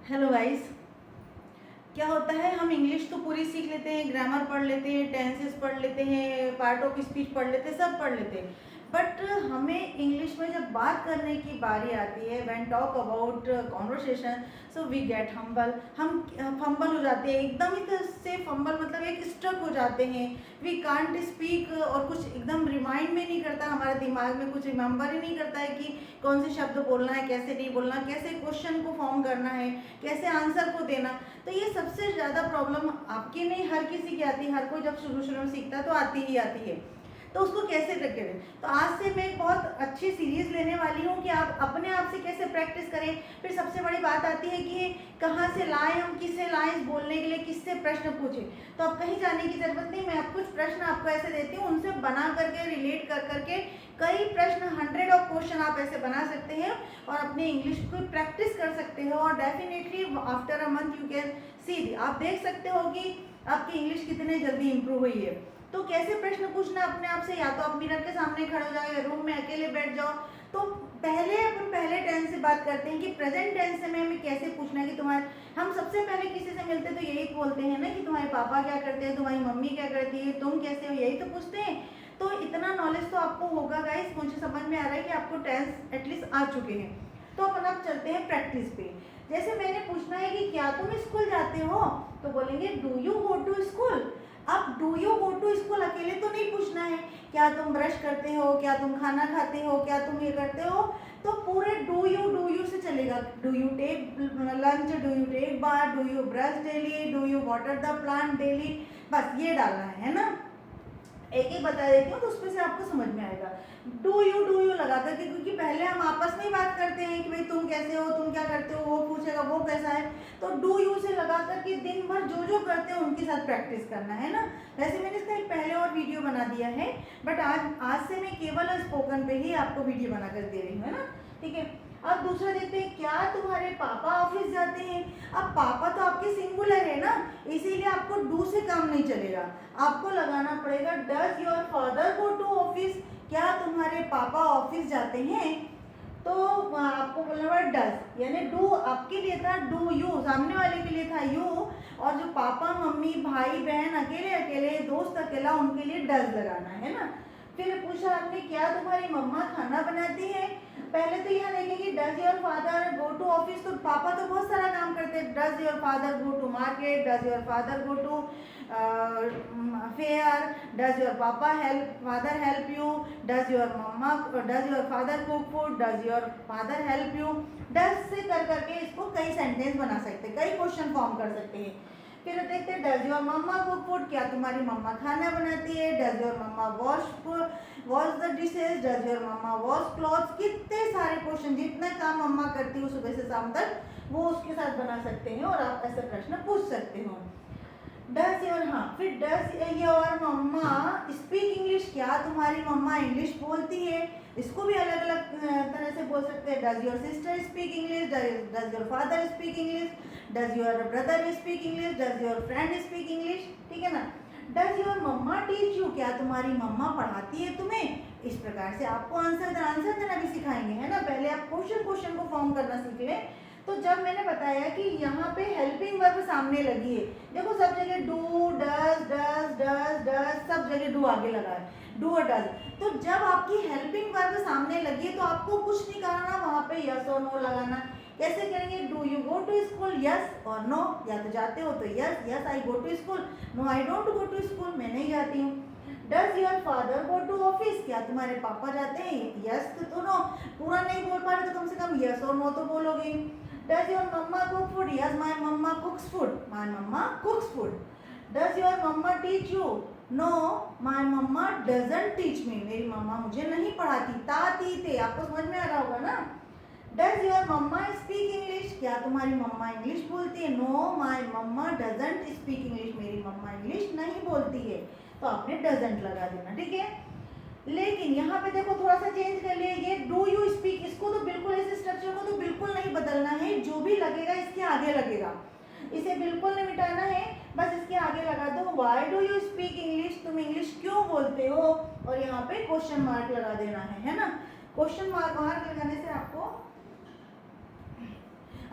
Hello guys. क्या होता है, हम इंग्लिश तो पूरी सीख लेते हैं, ग्रामर पढ़ लेते हैं, टेंसेस पढ़ लेते हैं, पार्ट ऑफ स्पीच पढ़ लेते हैं, सब पढ़ लेते हैं। बट हमें इंग्लिश में जब बात करने की बारी आती है, when talk about conversation, so we get humble. हम फंबल हो जाते हैं, एकदम ही से फंबल मतलब एक स्ट्रक हो जाते हैं। वी कांट स्पीक, और कुछ एकदम रिमाइंड में नहीं करता, हमारे दिमाग में कुछ रिमेंबर ही नहीं करता है कि कौन से शब्द बोलना है, कैसे नहीं बोलना, कैसे क्वेश्चन को फॉर्म करना है, कैसे आंसर को देना। तो ये सबसे ज़्यादा प्रॉब्लम आपकी नहीं, हर किसी की आती है। हर कोई जब शुरू शुरू में सीखता है तो आती ही आती है। तो उसको कैसे करें? तो आज से मैं एक बहुत अच्छी सीरीज लेने वाली हूँ कि आप अपने आप से कैसे प्रैक्टिस करें। फिर सबसे बड़ी बात आती है कि कहाँ से लाएं, हम किससे लाएं इस बोलने के लिए, किससे प्रश्न पूछें। तो अब कहीं जाने की जरूरत नहीं, मैं कुछ प्रश्न आपको ऐसे देती हूँ, उनसे बना करके रिलेट कर करके कई प्रश्न, 100 ऑफ क्वेश्चन आप ऐसे बना सकते हैं और अपने इंग्लिश को प्रैक्टिस कर सकते हो। और definitely after a month you can see, आप देख सकते हो कि आपकी इंग्लिश कितने जल्दी इंप्रूव हुई है। तो कैसे प्रश्न पूछना अपने आप से, या तो आप मिरर के सामने खड़े हो जाओ या रूम में अकेले बैठ जाओ। तो पहले अपन पहले टेंस से बात करते हैं कि प्रेजेंट टेंस से में हमें कैसे पूछना है कि तुम्हारे, हम सबसे पहले किसी से मिलते तो यही बोलते हैं ना कि तुम्हारे पापा क्या करते हैं, तुम्हारी मम्मी क्या करती है, तुम कैसे हो, यही तो पूछते हैं। तो इतना नॉलेज तो आपको होगा गाइस, मुझे समझ में आ रहा है कि आपको टेंस एटलीस्ट आ चुके हैं। तो अपन अब चलते हैं प्रैक्टिस पे। जैसे मैंने पूछना है कि क्या तुम स्कूल जाते हो, तो बोलेंगे do you go to school. अब do you go to school अकेले तो नहीं पूछना है, क्या तुम ब्रश करते हो, क्या तुम खाना खाते हो, क्या तुम ये करते हो। तो पूरे डू यू से चलेगा। Do you take lunch, do you take bath, do you brush daily, do you water the plant daily. बस ये डालना है ना। एक एक बता देती हूँ तो उसमें से आपको समझ में आएगा। डू यू लगा करके, क्योंकि पहले हम आपस में ही बात करते हैं कि भाई तुम कैसे हो, तुम क्या करते हो, वो पूछेगा वो कैसा है। तो डू यू से लगा करके दिन भर जो जो करते हो उनके साथ प्रैक्टिस करना है ना। वैसे मैंने इसका एक पहले और वीडियो बना दिया है, बट आज से मैं केवल स्पोकन पे ही आपको वीडियो बना कर दे रही हूँ, है ना। ठीक है। अब दूसरा देखते हैं, क्या तुम्हारे पापा ऑफिस जाते हैं। अब पापा तो आपके सिंगुलर है ना, इसीलिए आपको डू से काम नहीं चलेगा, आपको लगाना पड़ेगा does your father go to office. क्या तुम्हारे पापा ऑफिस जाते हैं। तो आपको बोलना पड़ा डज, यानी डू आपके लिए था, डू यू सामने वाले के लिए था यू, और जो पापा मम्मी भाई बहन अकेले अकेले, दोस्त अकेला, उनके लिए डज लगाना है ना। फिर पूछा आपने, क्या तुम्हारी मम्मा खाना बनाती है। पहले तो यहाँ देखेंगे does your father go to office, तो पापा तो बहुत सारा काम करते हैं। Does your father go to market, does your father go to fair, does your father help you, does your father cook food, does your father help you. Does से कर करके इसको कई सेंटेंस बना सकते हैं, कई क्वेश्चन फॉर्म कर सकते हैं। फिर देखते हैं, does your mama cook food, क्या तुम्हारी मम्मा खाना बनाती है। Does your mama wash the dishes, does your mama wash clothes. कितने सारे क्वेश्चन, जितना काम मम्मा करती है सुबह से शाम तक, वो उसके साथ बना सकते हैं और आप ऐसे प्रश्न पूछ सकते हो। डज योर, हाँ, फिर does your mama speak English, क्या तुम्हारी मम्मा इंग्लिश बोलती है। इसको भी अलग अलग तरह से बोल सकते हैं। Does your sister speak English, does your father speak English, does your brother speak English, does your friend speak English. ठीक है ना। Does your mama teach you, क्या तुम्हारी मम्मा पढ़ाती है तुम्हें। इस प्रकार से आपको आंसर देना भी सिखाएंगे, है ना। पहले आप क्वेश्चन को फॉर्म करना सीख लें। तो जब मैंने बताया कि यहाँ पे हेल्पिंग वर्ब सामने लगी है, देखो सब जगह डू, डज सब जगह डू आगे लगा है, डू और डज। तो जब आपकी हेल्पिंग वर्ब सामने लगी है तो आपको कुछ नहीं करना, वहाँ पे यस और नो लगाना। कैसे करेंगे, do you go to school, yes और नो। या तो जाते हो तो yes I go to school, no I don't go to school, मैं नहीं जाती हूँ। Does your father go to office, क्या तुम्हारे पापा जाते हैं। यस तो नो, पूरा नहीं बोल पा रहे तो कम से कम यस और नो तो बोलोगे। Does your mama cook food? Yes, my mama cooks food. My mama cooks food. Does your mama teach you? No, my mama doesn't teach me. मेरी मम्मा मुझे नहीं पढ़ाती। ता ती ते, आपको समझ में आ रहा होगा ना। Does your mama speak English? क्या तुम्हारी मम्मा इंग्लिश बोलती है। No, my mama doesn't speak English. मेरी मम्मा इंग्लिश नहीं बोलती है। तो आपने doesn't लगा देना, ठीक है। लेकिन यहाँ पे देखो थोड़ा सा चेंज कर लिए, ये डू यू स्पीक, इसको तो बिल्कुल ऐसे स्ट्रक्चर को तो बिल्कुल नहीं बदलना है, जो भी लगेगा इसके आगे लगेगा, इसे बिल्कुल नहीं मिटाना है, बस इसके आगे लगा दो why do you speak English, तुम इंग्लिश क्यों बोलते हो, और यहाँ पे क्वेश्चन मार्क लगा देना है ना। क्वेश्चन मार्क लगाने से आपको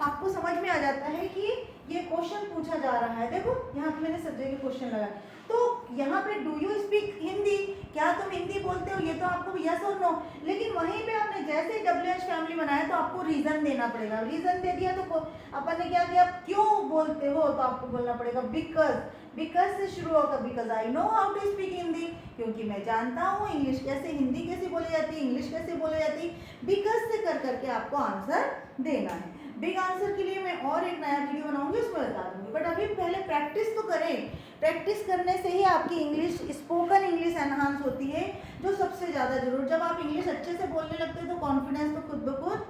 आपको समझ में आ जाता है कि ये क्वेश्चन पूछा जा रहा है। देखो यहाँ पे मैंने सब जगह क्वेश्चन लगाया, तो यहाँ पे डू यू स्पीक हिंदी, क्या तुम हिंदी बोलते हो, ये तो आपको यस और नो। लेकिन वहीं पे आपने जैसे WH फैमिली बनाया तो आपको रीजन देना पड़ेगा। रीजन दे दिया तो अपन ने क्या किया, क्यों बोलते हो, तो आपको बोलना पड़ेगा बिकॉज। बिकॉज से शुरू होगा, because I know how to speak Hindi, क्योंकि मैं जानता हूँ इंग्लिश कैसे, हिंदी कैसे बोली जाती है, इंग्लिश कैसे बोली जाती है। बिकॉज से कर करके आपको आंसर देना है। बिग आंसर के लिए मैं और एक नया वीडियो बनाऊंगी, उसमें बता दूंगी, बट अभी पहले प्रैक्टिस तो करें। प्रैक्टिस करने से ही आपकी इंग्लिश, स्पोकन इंग्लिश एनहांस होती है, जो सबसे ज़्यादा जरूर। जब आप इंग्लिश अच्छे से बोलने लगते हैं तो कॉन्फिडेंस तो खुद ब खुद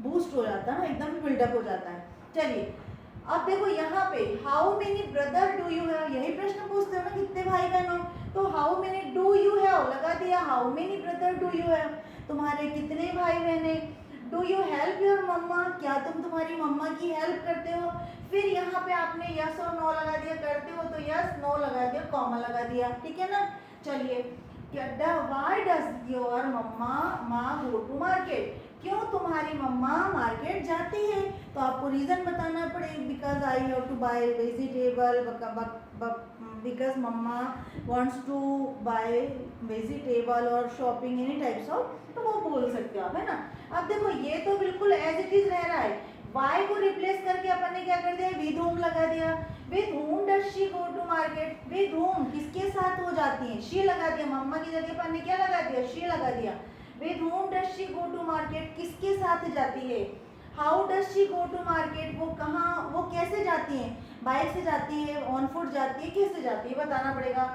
बूस्ट हो जाता है, एकदम बिल्डअप हो जाता है। चलिए अब देखो यहाँ पे how many brother do you have, यही प्रश्न पूछते हो ना, कितने भाई बहन हो, तो how many do you have लगा दिया, how many brother do you have, तुम्हारे कितने भाई बहन है। डू यू हेल्प योर मम्मा, क्या तुम तुम्हारी मम्मा की हेल्प करते हो। फिर यहाँ पे आपने यस और नो लगा दिया, करते हो तो यस, नो लगा दिया, कॉमा लगा दिया, ठीक है ना। चलिए why does your mama go to market, क्यों तुम्हारी मम्मा मार्केट जाती है, तो आपको रीजन बताना पड़ेगा। Because I have to buy vegetable, because mama wants to buy vegetable और शॉपिंग एनी टाइप्स ऑफ, तो वो बोल सकते हो आप, है ना। अब देखो ये तो बिल्कुल एज इट इज रह रहा है, वाई को रिप्लेस करके अपन ने क्या कर दिया, विद होम लगा दिया। With home does she go to market, with home किसके साथ हो जाती है, शी लगा दिया, मम्मा की जगह अपन ने क्या लगा दिया, शी लगा दिया। With home does she go to market, किसके साथ जाती है। How does she go to market, वो कहाँ, वो कैसे जाती है, बाइक से जाती है, ऑन फुट जाती है, कैसे जाती है बताना पड़ेगा।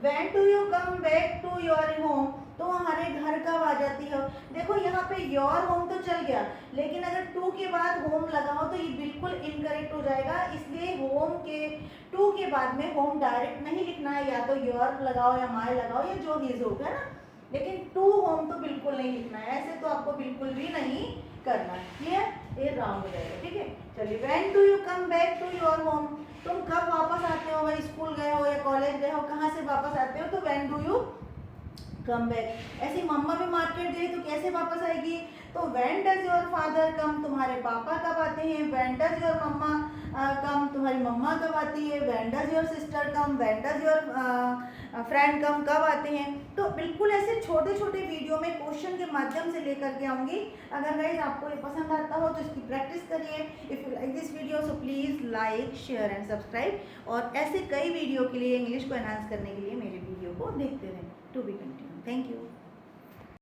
When do you come back to your home, तो हमारे घर कब आ जाती है। देखो यहाँ पे योर होम तो चल गया, लेकिन अगर टू के बाद होम लगाओ तो ये बिल्कुल इनकरेक्ट हो जाएगा, इसलिए होम के टू के बाद में होम डायरेक्ट नहीं लिखना है, या तो योर लगाओ या माय लगाओ या जो हिज होगा ना, लेकिन टू होम तो बिल्कुल नहीं लिखना है, ऐसे तो आपको बिल्कुल भी नहीं करना है, क्लियर, ये रॉन्ग हो जाएगा, ठीक है। चलिए when do you come back to your home, तुम कब वापस आते हो, भाई स्कूल गए हो या कॉलेज गए हो, कहाँ से वापस आते हो, तो when do you come back. ऐसी मम्मा भी मार्केट गई तो कैसे वापस आएगी, तो when does your father come, तुम्हारे पापा कब आते हैं। When does your mamma come, तुम्हारी मम्मा कब आती है। When does your sister come, when does your friend come, कब आते हैं। तो बिल्कुल ऐसे छोटे छोटे वीडियो में क्वेश्चन के माध्यम से लेकर के आऊँगी। अगर गाइस आपको ये पसंद आता हो तो इसकी प्रैक्टिस करिए। If you like this video so please like share and subscribe, और ऐसे कई वीडियो के लिए, इंग्लिश को एनहांस करने के लिए मेरे वीडियो को देखते रहें। To be continue. Thank you.